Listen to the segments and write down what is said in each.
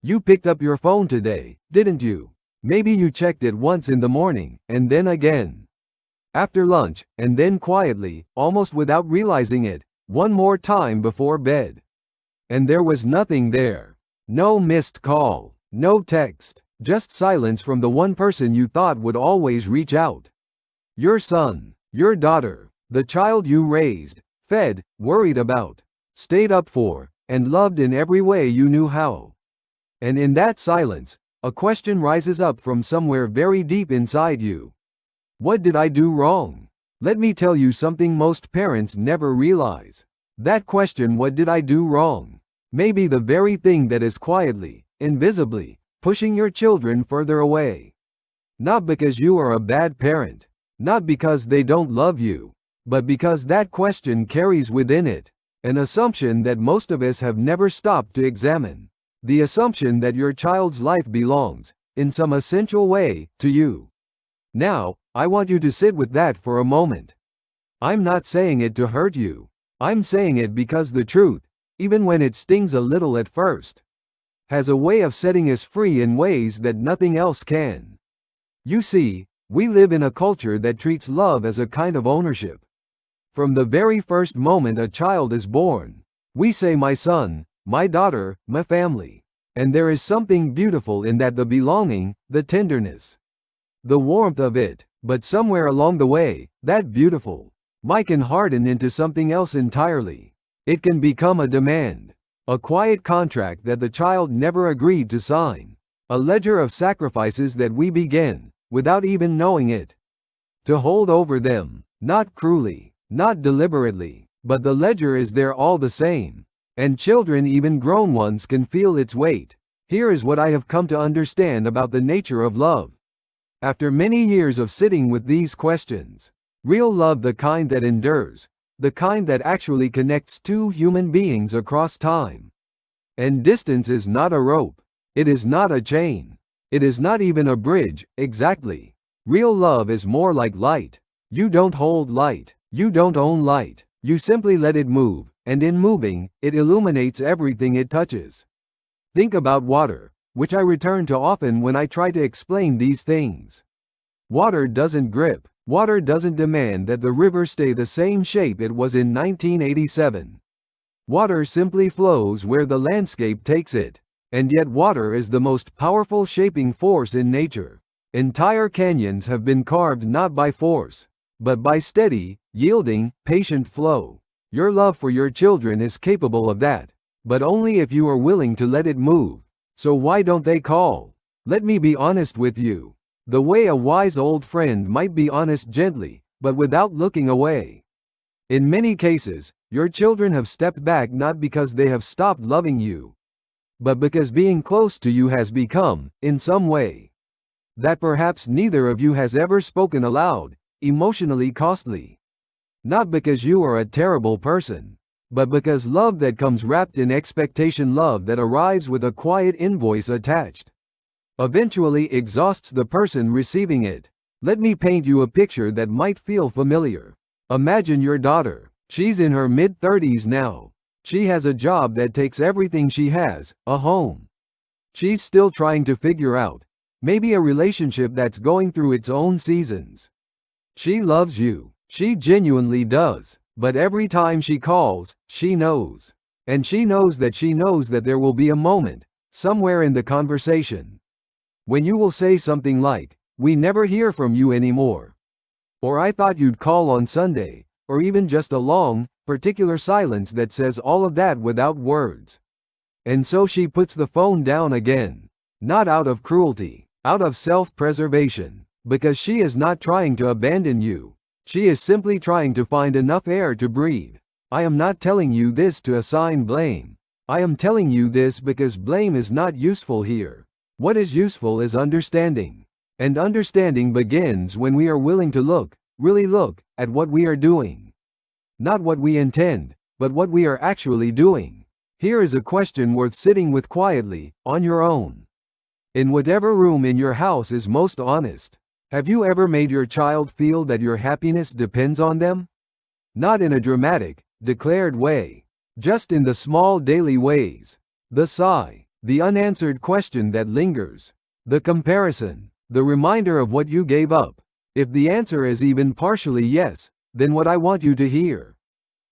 You picked up your phone today, didn't you? Maybe you checked it once in the morning, and then again after lunch, and then quietly, almost without realizing it, one more time before bed. And there was nothing there. No missed call, no text, just silence from the one person you thought would always reach out. Your son, your daughter, the child you raised, fed, worried about, stayed up for, and loved in every way you knew how. And in that silence, a question rises up from somewhere very deep inside you. What did I do wrong? Let me tell you something most parents never realize. That question, what did I do wrong, may be the very thing that is quietly, invisibly, pushing your children further away. Not because you are a bad parent, not because they don't love you, but because that question carries within it an assumption that most of us have never stopped to examine. The assumption that your child's life belongs, in some essential way, to you. Now, I want you to sit with that for a moment. I'm not saying it to hurt you. I'm saying it because the truth, even when it stings a little at first, has a way of setting us free in ways that nothing else can. You see, we live in a culture that treats love as a kind of ownership. From the very first moment a child is born, we say my son, my daughter, my family. And there is something beautiful in that, the belonging, the tenderness, the warmth of it. But somewhere along the way, that beautiful can harden into something else entirely. It can become a demand, a quiet contract that the child never agreed to sign, a ledger of sacrifices that we begin, without even knowing it, to hold over them, not cruelly, not deliberately, but the ledger is there all the same. And children, even grown ones, can feel its weight. Here is what I have come to understand about the nature of love. After many years of sitting with these questions, real love, the kind that endures, the kind that actually connects two human beings across time and distance, is not a rope. It is not a chain. It is not even a bridge, exactly. Real love is more like light. You don't hold light. You don't own light. You simply let it move, and in moving, it illuminates everything it touches. Think about water, which I return to often when I try to explain these things. Water doesn't grip. Water doesn't demand that the river stay the same shape it was in 1987. Water simply flows where the landscape takes it. And yet water is the most powerful shaping force in nature. Entire canyons have been carved not by force, but by steady, yielding, patient flow. Your love for your children is capable of that, but only if you are willing to let it move. So why don't they call? Let me be honest with you. The way a wise old friend might be honest, gently, but without looking away. In many cases, your children have stepped back not because they have stopped loving you, but because being close to you has become, in some way, that perhaps neither of you has ever spoken aloud, emotionally costly. Not because you are a terrible person, but because love that comes wrapped in expectation, love that arrives with a quiet invoice attached, eventually exhausts the person receiving it. Let me paint you a picture that might feel familiar. Imagine your daughter. She's in her mid-30s now. She has a job that takes everything she has, a home she's still trying to figure out, maybe a relationship that's going through its own seasons. She loves you. She genuinely does. But every time she calls, she knows. And she knows that there will be a moment, somewhere in the conversation, when you will say something like, "We never hear from you anymore." Or "I thought you'd call on Sunday." Or even just a long, particular silence that says all of that without words. And so she puts the phone down again. Not out of cruelty, out of self-preservation, because she is not trying to abandon you. She is simply trying to find enough air to breathe. I am not telling you this to assign blame. I am telling you this because blame is not useful here. What is useful is understanding. And understanding begins when we are willing to look, really look, at what we are doing. Not what we intend, but what we are actually doing. Here is a question worth sitting with quietly, on your own. In whatever room in your house is most honest, have you ever made your child feel that your happiness depends on them? Not in a dramatic, declared way. Just in the small daily ways. The sigh, The unanswered question that lingers. The comparison. The reminder of what you gave up. If the answer is even partially yes, then what I want you to hear,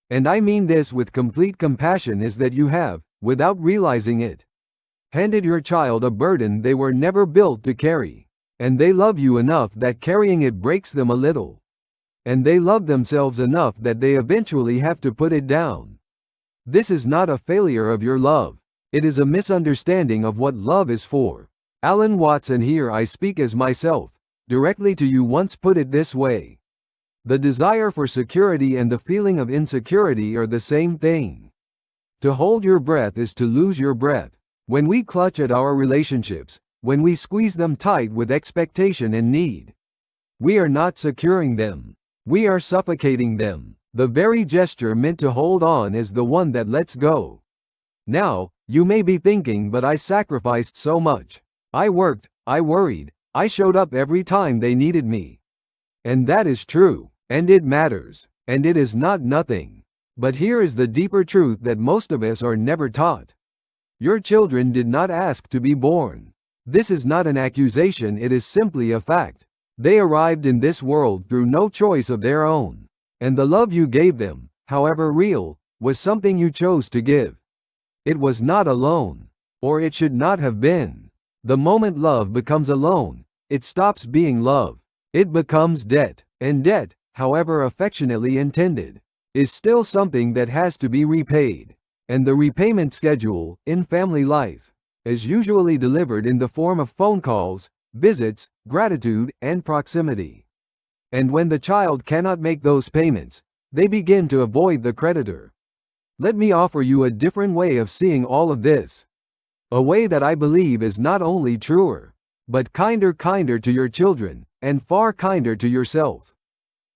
and I mean this with complete compassion, is that you have, without realizing it, handed your child a burden they were never built to carry. And they love you enough that carrying it breaks them a little. And they love themselves enough that they eventually have to put it down. This is not a failure of your love. It is a misunderstanding of what love is for. Alan Watts, and here I speak as myself, directly to you, once put it this way: the desire for security and the feeling of insecurity are the same thing. To hold your breath is to lose your breath. When we clutch at our relationships, when we squeeze them tight with expectation and need, we are not securing them. We are suffocating them. The very gesture meant to hold on is the one that lets go. Now, you may be thinking, but I sacrificed so much. I worked, I worried, I showed up every time they needed me. And that is true, and it matters, and it is not nothing. But here is the deeper truth that most of us are never taught. Your children did not ask to be born. This is not an accusation, it is simply a fact. They arrived in this world through no choice of their own. And the love you gave them, however real, was something you chose to give. It was not a loan, or it should not have been. The moment love becomes a loan, it stops being love. It becomes debt, and debt, however affectionately intended, is still something that has to be repaid. And the repayment schedule, in family life, is usually delivered in the form of phone calls, visits, gratitude, and proximity. And when the child cannot make those payments, they begin to avoid the creditor. Let me offer you a different way of seeing all of this. A way that I believe is not only truer, but kinder to your children, and far kinder to yourself.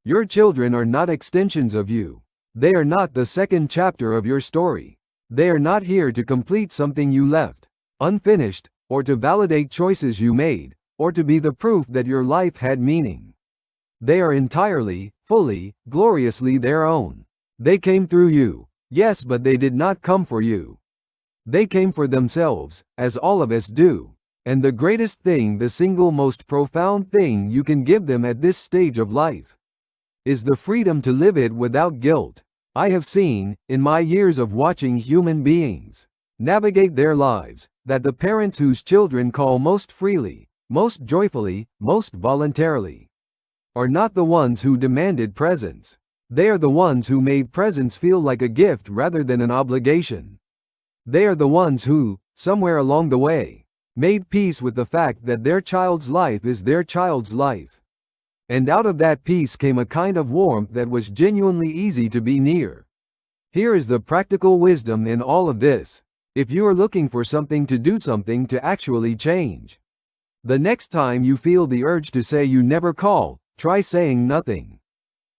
Your children are not extensions of you. They are not the second chapter of your story. They are not here to complete something you left unfinished, or to validate choices you made, or to be the proof that your life had meaning. They are entirely, fully, gloriously their own. They came through you, yes, but they did not come for you. They came for themselves, as all of us do. And the greatest thing, the single most profound thing you can give them at this stage of life, is the freedom to live it without guilt. I have seen, in my years of watching human beings navigate their lives, that the parents whose children call most freely, most joyfully, most voluntarily, are not the ones who demanded presence. They are the ones who made presence feel like a gift rather than an obligation. They are the ones who, somewhere along the way, made peace with the fact that their child's life is their child's life. And out of that peace came a kind of warmth that was genuinely easy to be near. Here is the practical wisdom in all of this. If you are looking for something to do, something to actually change, the next time you feel the urge to say you never call, try saying nothing.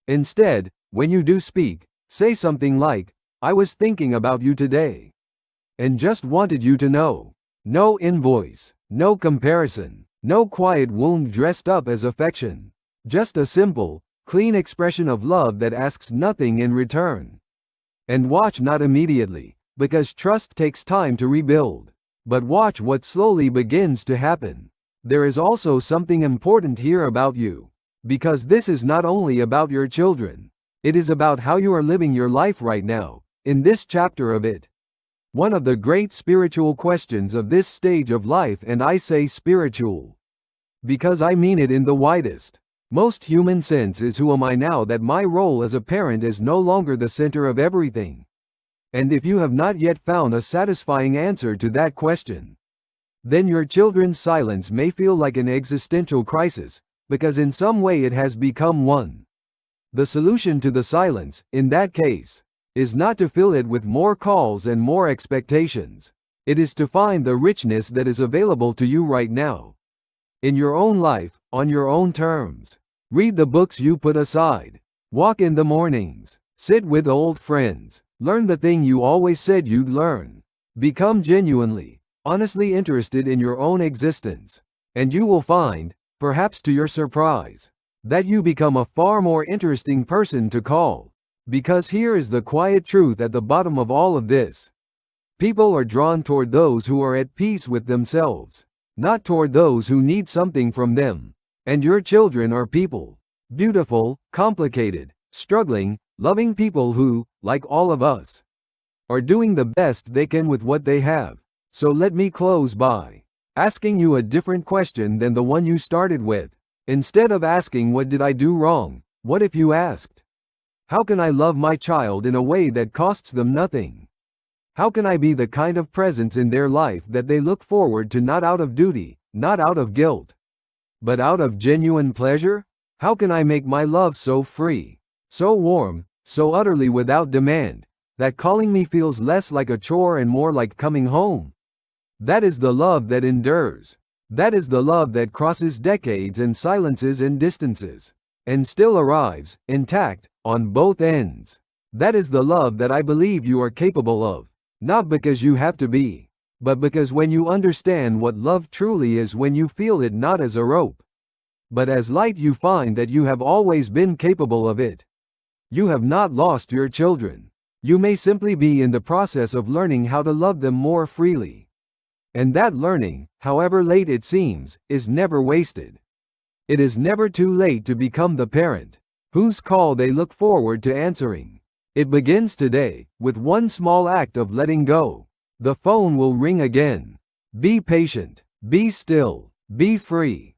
Instead, when you do speak, say something like, "I was thinking about you today, and just wanted you to know." No invoice, no comparison, no quiet wound dressed up as affection. Just a simple, clean expression of love that asks nothing in return. And watch not immediately, because trust takes time to rebuild. But watch what slowly begins to happen. There is also something important here about you. Because this is not only about your children. It is about how you are living your life right now, in this chapter of it. One of the great spiritual questions of this stage of life, and I say spiritual, because I mean it in the widest, most human sense, is who am I now that my role as a parent is no longer the center of everything? And if you have not yet found a satisfying answer to that question, then your children's silence may feel like an existential crisis, because in some way it has become one. The solution to the silence, in that case, is not to fill it with more calls and more expectations. It is to find the richness that is available to you right now. In your own life, on your own terms. Read the books you put aside. Walk in the mornings. Sit with old friends. Learn the thing you always said you'd learn. Become genuinely, honestly interested in your own existence. And you will find, perhaps to your surprise, that you become a far more interesting person to call. Because here is the quiet truth at the bottom of all of this. People are drawn toward those who are at peace with themselves, not toward those who need something from them. And your children are people. Beautiful, complicated, struggling, loving people who, like all of us, are doing the best they can with what they have. So let me close by asking you a different question than the one you started with. Instead of asking what did I do wrong, what if you asked, how can I love my child in a way that costs them nothing? How can I be the kind of presence in their life that they look forward to, not out of duty, not out of guilt, but out of genuine pleasure? How can I make my love so free, so warm, so utterly without demand, that calling me feels less like a chore and more like coming home? That is the love that endures. That is the love that crosses decades and silences and distances, and still arrives, intact, on both ends. That is the love that I believe you are capable of. Not because you have to be, but because when you understand what love truly is, when you feel it not as a rope, but as light, you find that you have always been capable of it. You have not lost your children. You may simply be in the process of learning how to love them more freely. And that learning, however late it seems, is never wasted. It is never too late to become the parent whose call they look forward to answering. It begins today, with one small act of letting go. The phone will ring again. Be patient, be still, be free.